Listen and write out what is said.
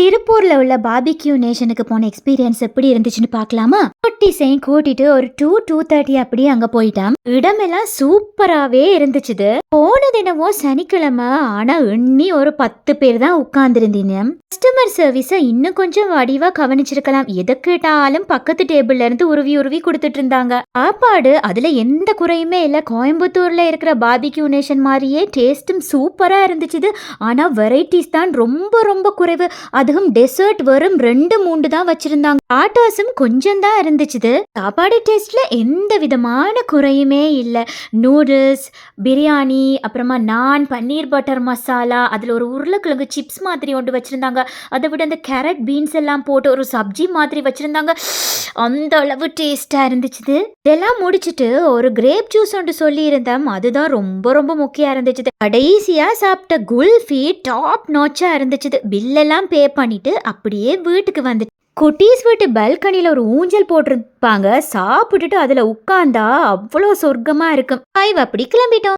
திருப்பூர்ல உள்ள பார்பிக்யூ நேஷனுக்கு போன எக்ஸ்பீரியன்ஸ் எப்படி இருந்துச்சுன்னு பார்க்கலாமா? குட்டீஸையும் கூட்டிட்டு ஒரு 2:30 அப்படி அங்க போயிட்டான். இடமெல்லாம் சூப்பராவே இருந்துச்சுது. போன தினமும் சனிக்கிழமை, ஆனா எண்ணி ஒரு 10 பேர் தான் உட்கார்ந்துருந்தீங்க. கஸ்டமர் சர்வீஸ இன்னும் கொஞ்சம் வடிவா கவனிச்சிருக்கலாம். எதை கேட்டாலும் பக்கத்து டேபிள்ல இருந்து உருவி உருவி கொடுத்துட்டு இருந்தாங்க. சாப்பாடு அதுல எந்த குறையுமே இல்ல. கோயம்புத்தூர்ல இருக்கிற பார்பிக்யூ நேஷன் மாதிரியே டேஸ்டும் சூப்பரா இருந்துச்சுது. ஆனா வெரைட்டிஸ் தான் ரொம்ப ரொம்ப குறைவு. அதுவும் டெசர்ட் வெறும் 2-3 தான் வச்சிருந்தாங்க. ஆட்டாஸும் கொஞ்சம் தான் இருந்துச்சுது. சாப்பாடு டேஸ்ட்ல எந்த விதமான குறையுமே இல்ல. நூடுல்ஸ், பிரியாணி, அப்புறமா நான், பன்னீர் பட்டர் மசாலா, அதுல ஒரு உருளைக்கிழங்கு சிப்ஸ் மாதிரி ஒன்று வச்சிருந்தாங்க. அதை விட அந்த கேரட் பீன்ஸ் எல்லாம் போட்டு ஒரு சப்ஜி மாதிரி வச்சிருந்தாங்க. அந்த அளவு டேஸ்டா இருந்துச்சுது. இதெல்லாம் முடிச்சிட்டு ஒரு கிரேப் ஜூஸ் ஒன்று சொல்லி இருந்தேன். அதுதான் ரொம்ப ரொம்ப முக்கியம் இருந்துச்சு. கடைசியா சாப்பிட்ட குல்ஃபி டாப் நாச்சா இருந்துச்சு. பில்லெல்லாம் பே பண்ணிட்டு அப்படியே வீட்டுக்கு வந்துட்டு குட்டீஸ் வீட்டு பால்கனில ஒரு ஊஞ்சல் போட்டிருப்பாங்க. சாப்பிட்டுட்டு அதுல உட்கார்ந்தா அவ்வளோ சொர்க்கமா இருக்கும். அப்படி கிளம்பிட்டோம்.